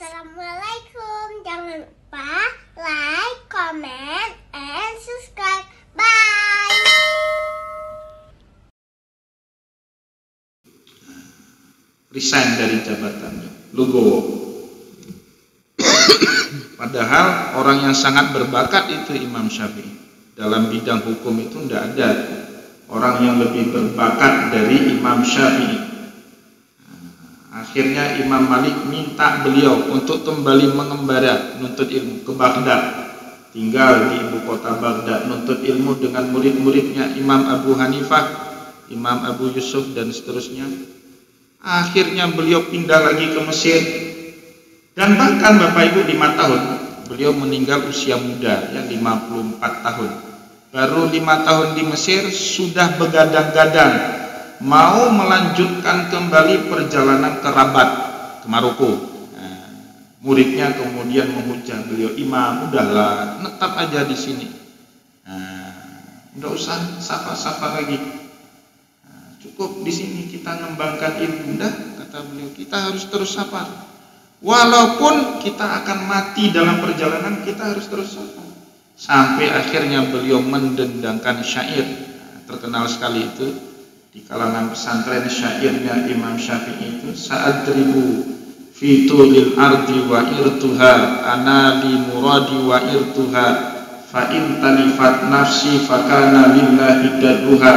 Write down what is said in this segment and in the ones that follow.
Assalamualaikum. Jangan lupa like, comment, and subscribe. Bye. Resign dari jabatannya, Lugowo. Padahal orang yang sangat berbakat itu Imam Syafi'i. Dalam bidang hukum itu tidak ada orang yang lebih berbakat dari Imam Syafi'i. Akhirnya Imam Malik minta beliau untuk kembali mengembara nuntut ilmu ke Baghdad. Tinggal di ibu kota Baghdad nuntut ilmu dengan murid-muridnya Imam Abu Hanifah, Imam Abu Yusuf dan seterusnya. Akhirnya beliau pindah lagi ke Mesir. Dan bahkan Bapak Ibu 5 tahun beliau meninggal usia muda, ya 54 tahun. Baru 5 tahun di Mesir sudah begadang-gadang mau melanjutkan kembali perjalanan ke Rabat, ke Maroko. Muridnya kemudian menghujat beliau, "Imam, udahlah, netap aja di sini. Enggak usah safar-safar lagi. Cukup di sini kita ngembangkan ilmu." Dah, kata beliau, kita harus terus safar. Walaupun kita akan mati dalam perjalanan, kita harus terus safar. Sampai akhirnya beliau mendendangkan syair. Terkenal sekali itu di kalangan pesantren, syairnya Imam Syafi'i itu, "Sa'adribu fi tulil ardi wa irtuha ana li muradi wa irtuha fa in talifat nafsi fakana lillahi darruha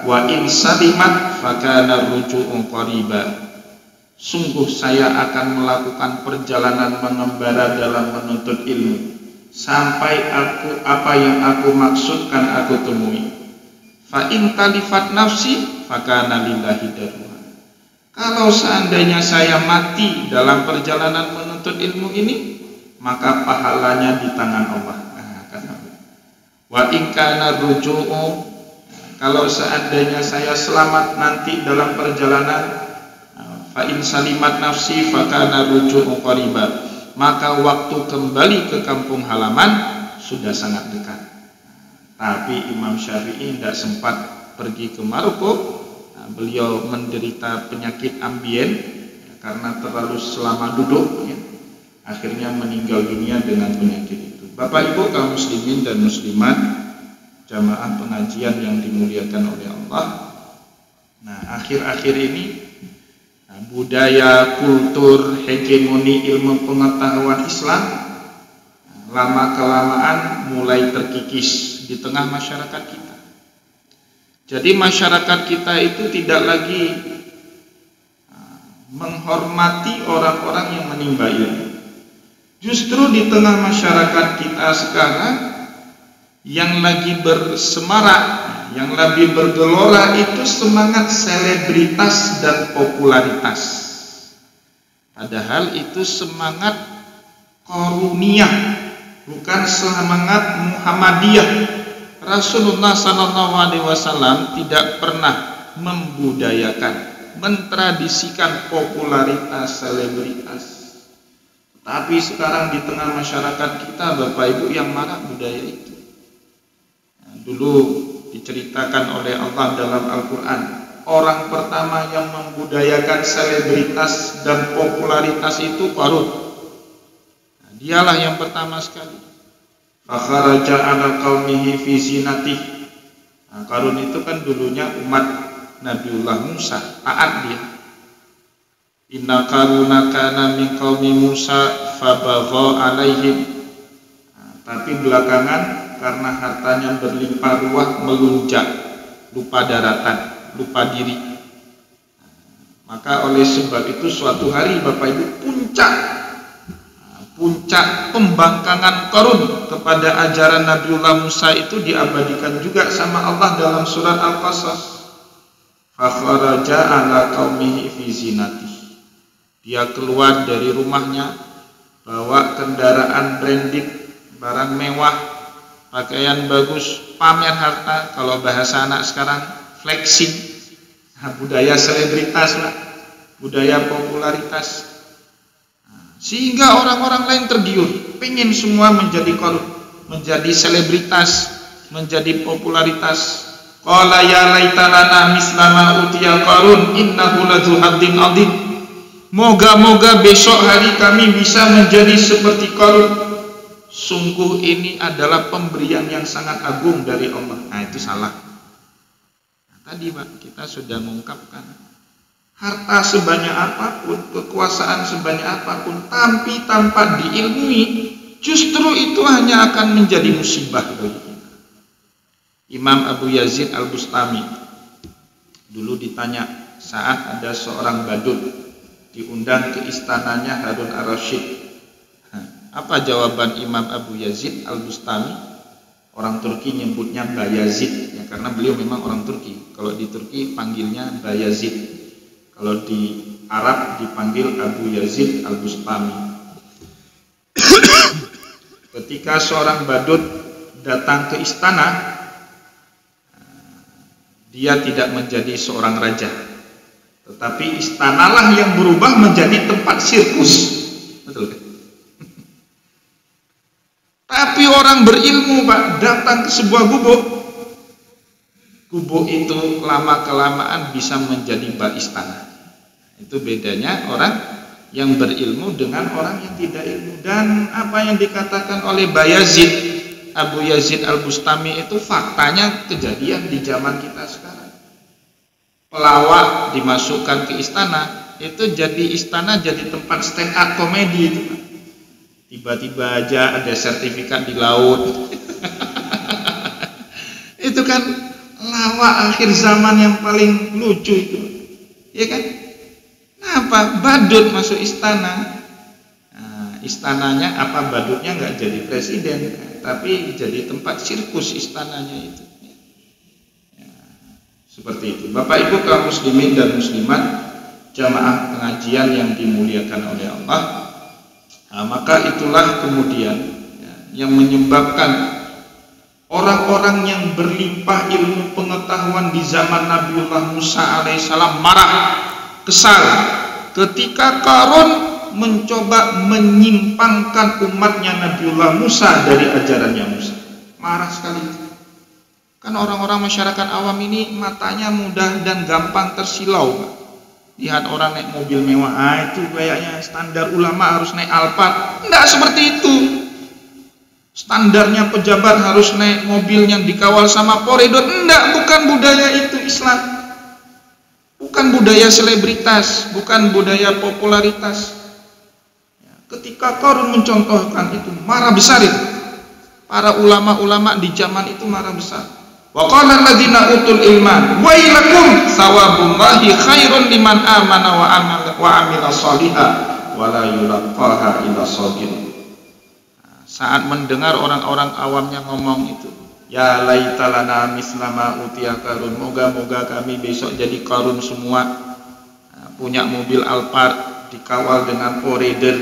wa in salimat fakana ruju'un qariba." Sungguh saya akan melakukan perjalanan mengembara dalam menuntut ilmu sampai apa yang aku maksudkan aku temui. Fa in talifat nafsi fakana lillahi darruha. Kalau seandainya saya mati dalam perjalanan menuntut ilmu ini, maka pahalanya di tangan Allah. Wa in kana ruju'u, kalau seandainya saya selamat nanti dalam perjalanan, fa in salimat nafsi fakana ruju'u qariba, maka waktu kembali ke kampung halaman sudah sangat dekat. Tapi Imam Syafi'i tidak sempat pergi ke Maroko. Beliau menderita penyakit ambien karena terlalu selama duduk, ya. Akhirnya meninggal dunia dengan penyakit itu. Bapak Ibu kaum muslimin dan muslimat, jamaah pengajian yang dimuliakan oleh Allah. Nah, akhir-akhir ini budaya, kultur, hegemoni ilmu pengetahuan Islam lama-kelamaan mulai terkikis di tengah masyarakat kita. Jadi masyarakat kita itu tidak lagi menghormati orang-orang yang menimba ilmu. Justru di tengah masyarakat kita sekarang yang lagi bersemarak, yang lebih bergelora itu semangat selebritas dan popularitas. Padahal itu semangat koruniyah, bukan semangat Muhammadiyah. Rasulullah SAW tidak pernah membudayakan, mentradisikan popularitas, selebritas. Tapi sekarang di tengah masyarakat kita, Bapak Ibu, yang marak budaya itu. Dulu diceritakan oleh Allah dalam Al-Quran, orang pertama yang membudayakan selebritas dan popularitas itu Qarun. Dialah yang pertama sekali. Fakharaja ala qaumihi fi zinatih. Qarun itu kan dulunya umat Nabiullah Musa, taat dia. Inna Qaruna kana min qaumi Musa fabagha alaihim. Tapi belakangan karena hartanya berlimpah ruah melunjak, lupa daratan, lupa diri. Maka oleh sebab itu suatu hari Bapak Ibu puncak pembangkangan Qarun kepada ajaran Nabiullah Musa itu diabadikan juga sama Allah dalam surat Al-Qasas. Fakharaja ala qaumihi fi zinatih. Dia keluar dari rumahnya bawa kendaraan branded, barang mewah, pakaian bagus, pamer harta, kalau bahasa anak sekarang flexing. Budaya selebritas lah, budaya popularitas. Sehingga orang-orang lain tergiur, pengen semua menjadi Qarun, menjadi selebritas, menjadi popularitas. Qala ya laita lana mislama utiya Qarun innahu ladzu haddin adzim. Moga-moga besok hari kami bisa menjadi seperti Qarun. Sungguh ini adalah pemberian yang sangat agung dari Allah. Nah, itu salah. Nah, tadi Pak, kita sudah mengungkapkan, harta sebanyak apapun, kekuasaan sebanyak apapun, tapi tanpa diilmui, justru itu hanya akan menjadi musibah bagi kita. Imam Abu Yazid Al-Bustami dulu ditanya saat ada seorang badut diundang ke istananya Harun ar-Rasyid. Apa jawaban Imam Abu Yazid Al-Bustami? Orang Turki nyebutnya Bayazid ya, karena beliau memang orang Turki. Kalau di Turki panggilnya Bayazid. Kalau di Arab dipanggil Abu Yazid Al-Bustami. Ketika seorang badut datang ke istana, dia tidak menjadi seorang raja, tetapi istanalah yang berubah menjadi tempat sirkus. Betul kan? Tapi orang berilmu Pak datang ke sebuah gubuk. Gubuk itu lama-kelamaan bisa menjadi bak istana. Itu bedanya orang yang berilmu dengan orang yang tidak ilmu. Dan apa yang dikatakan oleh Bayazid, Abu Yazid Al-Bustami itu faktanya kejadian di zaman kita sekarang. Pelawak dimasukkan ke istana, itu jadi istana jadi tempat stand up komedi itu Pak. Tiba-tiba aja ada sertifikat di laut. Itu kan lawak akhir zaman yang paling lucu itu, ya kan? Kenapa badut masuk istana? Nah, istananya apa, badutnya nggak jadi presiden, tapi jadi tempat sirkus istananya itu. Ya, seperti itu. Bapak Ibu kaum muslimin dan muslimat, jamaah pengajian yang dimuliakan oleh Allah. Nah, maka itulah kemudian ya, yang menyebabkan orang-orang yang berlimpah ilmu pengetahuan di zaman Nabiullah Musa alaihissalam marah, kesal ketika Qarun mencoba menyimpangkan umatnya Nabiullah Musa dari ajarannya Musa. Marah sekali. Kan orang-orang masyarakat awam ini matanya mudah dan gampang tersilau. Lihat orang naik mobil mewah, itu kayaknya standar ulama harus naik Alphard. Enggak seperti itu. Standarnya pejabat harus naik mobil yang dikawal sama koridor. Enggak, bukan budaya itu Islam. Bukan budaya selebritas, bukan budaya popularitas. Ketika Qarun mencontohkan itu, marah besar itu. Para ulama-ulama di zaman itu marah besar. Wa qala alladziina utul ilma wailakum thawabullahi khairun liman amana wa amila shalihan wa la yulaqaha illa sabir. Saat mendengar orang-orang awamnya ngomong itu, ya laitalana mislama utiya Qarun, moga-moga kami besok jadi Qarun semua, punya mobil Alphard dikawal dengan koridor.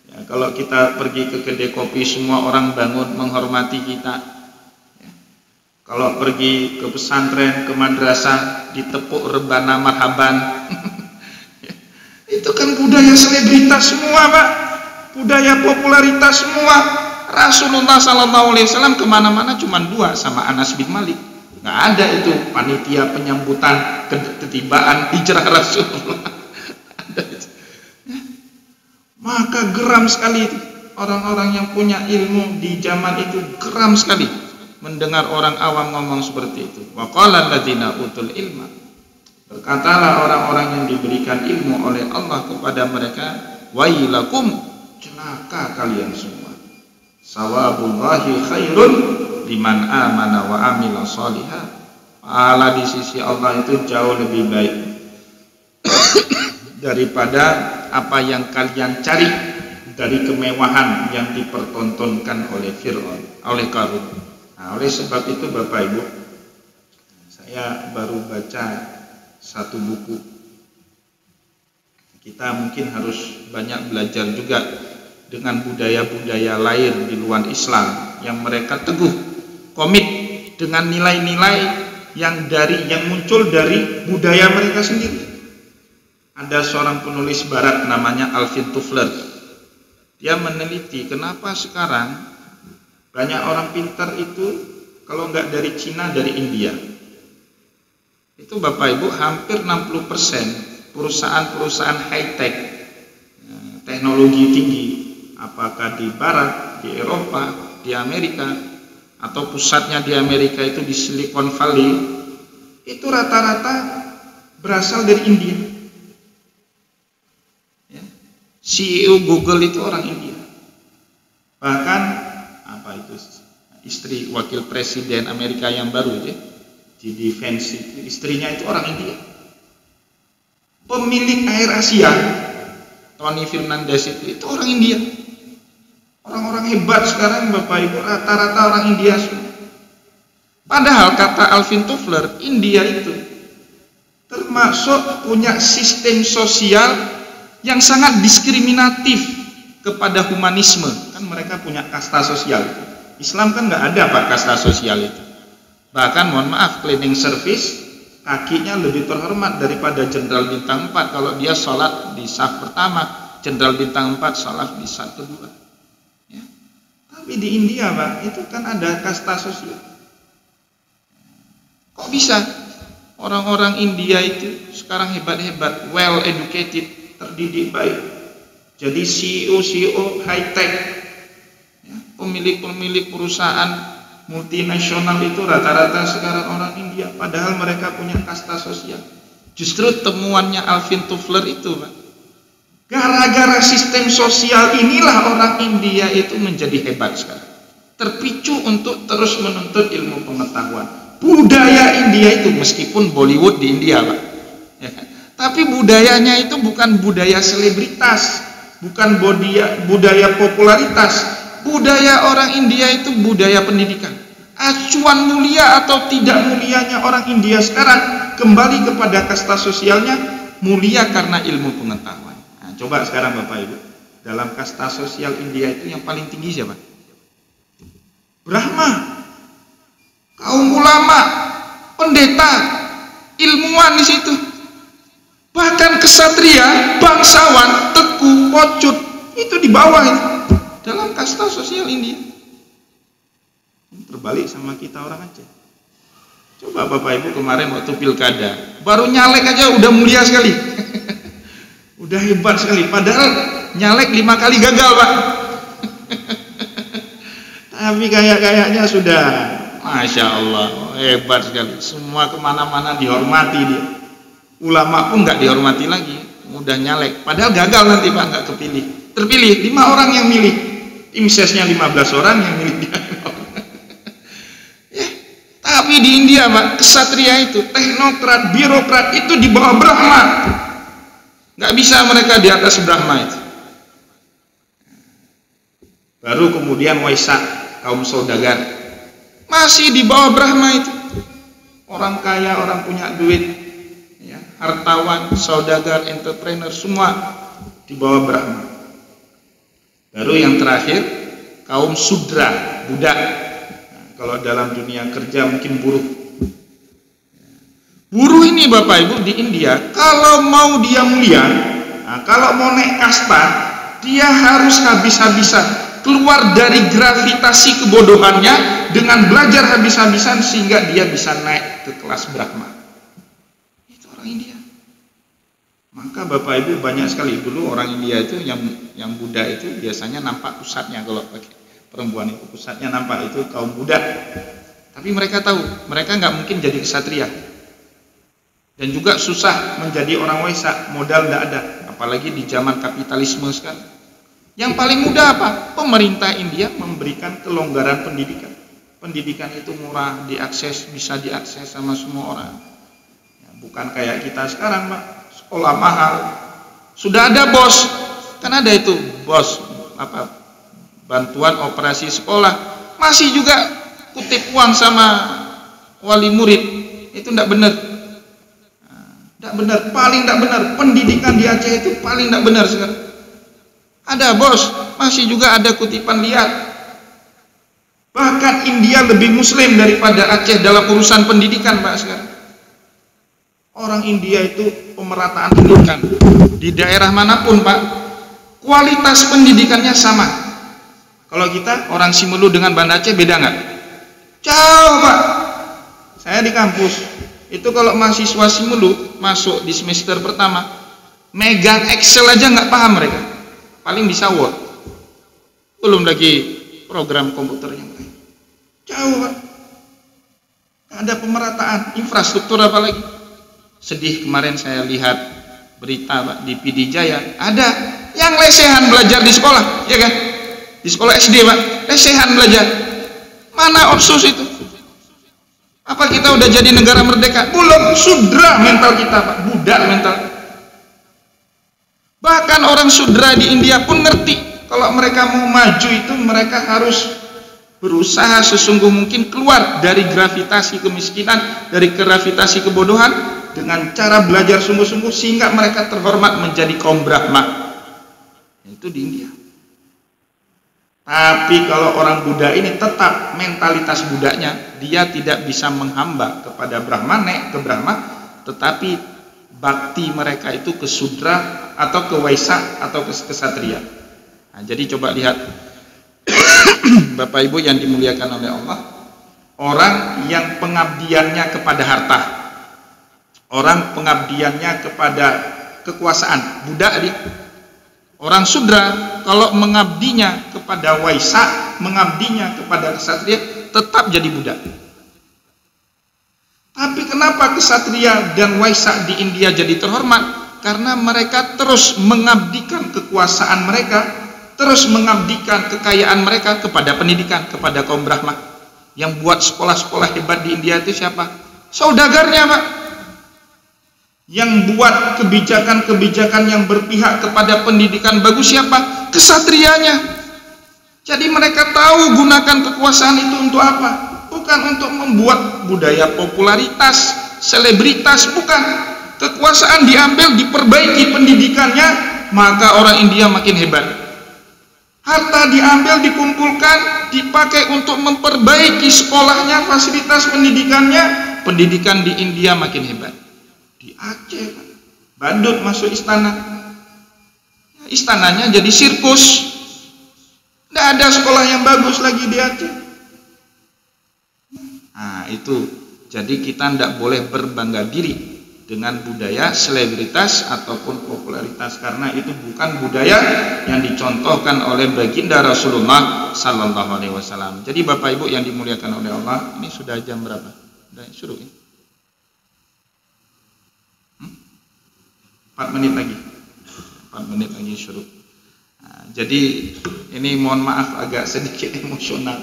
Ya, kalau kita pergi ke kedai kopi semua orang bangun menghormati kita. Kalau pergi ke pesantren, ke madrasah, ditepuk rebana marhaban. Itu kan budaya selebritas semua Pak, budaya popularitas semua. Rasulullah SAW kemana-mana cuma dua, sama Anas bin Malik. Nggak ada itu panitia penyambutan ketibaan hijrah Rasulullah. Maka geram sekali itu. Orang-orang yang punya ilmu di zaman itu geram sekali mendengar orang awam ngomong seperti itu. Wa qala alladziina utul ilma, berkatalah orang-orang yang diberikan ilmu oleh Allah kepada mereka, wailakum, celaka kalian semua, sawabullahi khairun liman amana wa amila shalihan. Pahala di sisi Allah itu jauh lebih baik daripada apa yang kalian cari dari kemewahan yang dipertontonkan oleh Fir'aun, oleh Qarun. Nah, oleh sebab itu Bapak Ibu, saya baru baca satu buku. Kita mungkin harus banyak belajar juga dengan budaya-budaya lain di luar Islam yang mereka teguh, komit dengan nilai-nilai yang muncul dari budaya mereka sendiri. Ada seorang penulis barat namanya Alvin Toffler. Dia meneliti kenapa sekarang banyak orang pintar itu kalau nggak dari Cina, dari India. Itu Bapak Ibu hampir 60% perusahaan-perusahaan high-tech, teknologi tinggi, apakah di Barat, di Eropa, di Amerika, atau pusatnya di Amerika itu di Silicon Valley, itu rata-rata berasal dari India. Ya. CEO Google itu orang India. Bahkan istri wakil presiden Amerika yang baru itu, JD Vance itu, istrinya itu orang India. Pemilik Air Asia, Tony Fernandes itu orang India. Orang-orang hebat sekarang Bapak Ibu rata-rata orang India semua. Padahal kata Alvin Toffler, India itu termasuk punya sistem sosial yang sangat diskriminatif kepada humanisme. Kan mereka punya kasta sosial. Islam kan nggak ada Pak kasta sosial itu. Bahkan mohon maaf, cleaning service kakinya lebih terhormat daripada jenderal bintang 4 kalau dia sholat di saf pertama, jenderal bintang 4 sholat di saf kedua. Ya. Tapi di India Pak, itu kan ada kasta sosial. Kok bisa orang-orang India itu sekarang hebat-hebat, well educated, terdidik baik, jadi CEO high tech, ya, pemilik perusahaan multinasional itu rata-rata sekarang orang India, padahal mereka punya kasta sosial. Justru temuannya Alvin Toffler itu Pak, gara-gara sistem sosial inilah orang India itu menjadi hebat sekarang, terpicu untuk terus menuntut ilmu pengetahuan. Budaya India itu, meskipun Bollywood di India Pak, ya kan? Tapi budayanya itu bukan budaya selebritas, bukan budaya popularitas. Budaya orang India itu budaya pendidikan. Acuan mulia atau tidak mulianya orang India sekarang kembali kepada kasta sosialnya, mulia karena ilmu pengetahuan. Nah, coba sekarang Bapak Ibu, dalam kasta sosial India itu yang paling tinggi siapa? Brahma, kaum ulama, pendeta, ilmuwan di situ. Bahkan kesatria, bangsawan, teku, pocut itu di bawah itu, dalam kasta sosial India. Terbalik sama kita orang Aceh. Coba Bapak Ibu kemarin waktu pilkada, baru nyalek aja udah mulia sekali. Udah hebat sekali, padahal nyalek 5 kali gagal Pak. Tapi kayaknya sudah, Masya Allah, hebat sekali. Semua kemana-mana dihormati dia. Ulama pun nggak dihormati lagi, udah nyalek. Padahal gagal nanti Pak, nggak kepilih. Terpilih 5 orang yang milih. Tim sesnya 15 orang yang milih dia. Ya. Tapi di India Pak, kesatria itu, teknokrat, birokrat itu di bawah Brahma. Nggak bisa mereka di atas Brahma itu. Baru kemudian Waisak, kaum saudagar, masih di bawah Brahma itu. Orang kaya, orang punya duit, ya, hartawan, saudagar, entrepreneur, semua di bawah Brahma. Baru yang terakhir, kaum Sudra, budak. Nah, kalau dalam dunia kerja mungkin buruh. Buruh ini Bapak Ibu di India, kalau mau dia mulia, nah, kalau mau naik kasta, dia harus habis-habisan keluar dari gravitasi kebodohannya dengan belajar habis-habisan sehingga dia bisa naik ke kelas Brahma. Itu orang India. Maka Bapak Ibu banyak sekali dulu orang India itu yang Buddha itu biasanya nampak pusatnya, kalau pakai perempuan itu pusatnya nampak itu kaum Buddha. Tapi mereka tahu mereka nggak mungkin jadi ksatria dan juga susah menjadi orang Waisak, modal nggak ada, apalagi di zaman kapitalisme sekarang. Yang paling mudah apa? Pemerintah India memberikan kelonggaran pendidikan. Pendidikan itu murah, diakses, bisa diakses sama semua orang. Ya, bukan kayak kita sekarang, Pak. Sekolah mahal. Sudah ada BOS, kan ada itu BOS, bantuan operasi sekolah. Masih juga kutip uang sama wali murid. Itu tidak benar. Tidak benar, paling tidak benar. Pendidikan di Aceh itu paling tidak benar sekarang. Ada BOS, masih juga ada kutipan liar. Bahkan India lebih muslim daripada Aceh dalam urusan pendidikan Pak sekarang. Orang India itu pemerataan pendidikan di daerah manapun Pak, kualitas pendidikannya sama. Kalau kita orang Simelu dengan Banda Aceh beda nggak? Jauh Pak. Saya di kampus itu kalau mahasiswa Simelu masuk di semester pertama Megang Excel aja nggak paham mereka, paling bisa Word, belum lagi program komputer yang lain. Jauh Pak, nggak ada pemerataan infrastruktur apalagi. Sedih kemarin saya lihat berita Pak, di PD Jaya ada yang lesehan belajar di sekolah, ya kan? Di sekolah SD Pak, lesehan belajar. Mana otsus itu? Apa kita udah jadi negara merdeka? Belum, sudra mental kita Pak, budak mental. Bahkan orang sudra di India pun ngerti kalau mereka mau maju itu mereka harus berusaha sesungguh mungkin keluar dari gravitasi kemiskinan, dari gravitasi kebodohan dengan cara belajar sungguh-sungguh sehingga mereka terhormat menjadi kaum Brahma. Itu di India. Tapi kalau orang Buddha ini tetap mentalitas budaknya, dia tidak bisa menghamba kepada Brahmane, ke Brahma, tetapi bakti mereka itu ke Sudra atau ke Waisa atau ke Kesatria. Nah, jadi coba lihat Bapak Ibu yang dimuliakan oleh Allah, orang yang pengabdiannya kepada harta, orang pengabdiannya kepada kekuasaan, budak dia. Orang Sudra kalau mengabdinya kepada Waisa, mengabdinya kepada Kesatria, tetap jadi budak. Tapi kenapa Kesatria dan Waisa di India jadi terhormat? Karena mereka terus mengabdikan kekuasaan mereka, terus mengabdikan kekayaan mereka kepada pendidikan, kepada kaum Brahma. Yang buat sekolah-sekolah hebat di India itu siapa? Saudagarnya Pak. Yang buat kebijakan-kebijakan yang berpihak kepada pendidikan bagus siapa? Kesatrianya. Jadi mereka tahu gunakan kekuasaan itu untuk apa? Bukan untuk membuat budaya popularitas, selebritas, bukan. Kekuasaan diambil, diperbaiki pendidikannya, maka orang India makin hebat. Harta diambil, dikumpulkan, dipakai untuk memperbaiki sekolahnya, fasilitas pendidikannya, pendidikan di India makin hebat. Di Aceh, badut masuk istana, istananya jadi sirkus. Tidak ada sekolah yang bagus lagi di Aceh. Nah itu, jadi kita tidak boleh berbangga diri dengan budaya selebritas ataupun popularitas, karena itu bukan budaya yang dicontohkan oleh baginda Rasulullah Sallallahu Alaihi Wasallam. Jadi Bapak Ibu yang dimuliakan oleh Allah, ini sudah jam berapa? Sudah suruh ini? 4 menit lagi, 4 menit lagi suruh. Nah, jadi ini mohon maaf agak sedikit emosional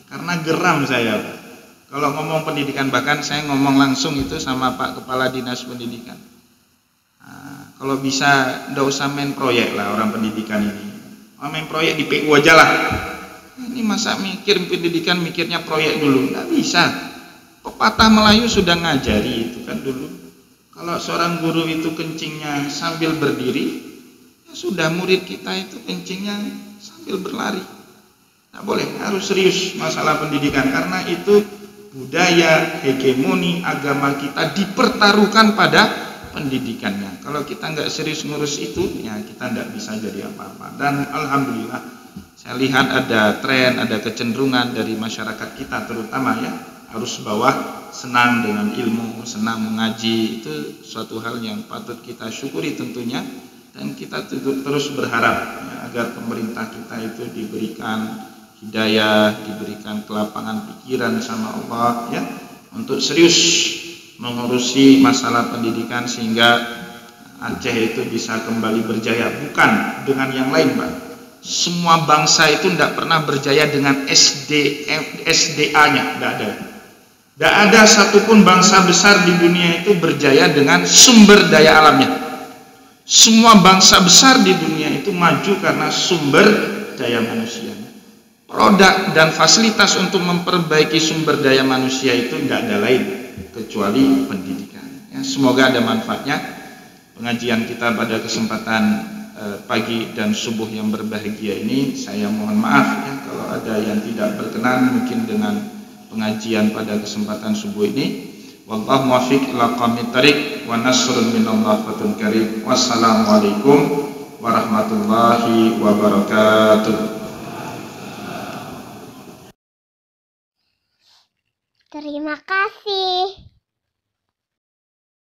karena geram saya. Kalau ngomong pendidikan, bahkan saya ngomong langsung itu sama Pak Kepala Dinas Pendidikan. Nah, kalau bisa ndak usah main proyek lah orang pendidikan ini. Main proyek di PU aja lah. Ini masa mikir pendidikan mikirnya proyek dulu, nggak bisa. Pepatah Melayu sudah ngajari itu kan dulu. Kalau seorang guru itu kencingnya sambil berdiri, ya sudah murid kita itu kencingnya sambil berlari. Nggak boleh, harus serius masalah pendidikan karena itu budaya, hegemoni agama kita dipertaruhkan pada pendidikannya. Kalau kita nggak serius ngurus itu, ya kita nggak bisa jadi apa-apa. Dan alhamdulillah, saya lihat ada tren, ada kecenderungan dari masyarakat kita terutama ya, harus bawah senang dengan ilmu, senang mengaji. Itu suatu hal yang patut kita syukuri tentunya, dan kita terus berharap ya, agar pemerintah kita itu diberikan hidayah, diberikan kelapangan pikiran sama Allah ya, untuk serius mengurusi masalah pendidikan sehingga Aceh itu bisa kembali berjaya. Bukan dengan yang lain Pak. Semua bangsa itu tidak pernah berjaya dengan SDA-nya, tidak ada. Tidak ada satupun bangsa besar di dunia itu berjaya dengan sumber daya alamnya. Semua bangsa besar di dunia itu maju karena sumber daya manusia. Produk dan fasilitas untuk memperbaiki sumber daya manusia itu tidak ada lain kecuali pendidikan ya, semoga ada manfaatnya pengajian kita pada kesempatan pagi dan subuh yang berbahagia ini. Saya mohon maaf ya kalau ada yang tidak berkenan mungkin dengan pengajian pada kesempatan subuh ini. Wallahu muwaffiq ila aqwamit thariq wa nasrun minallah fatun karim. Wassalamualaikum warahmatullahi wabarakatuh. Terima kasih.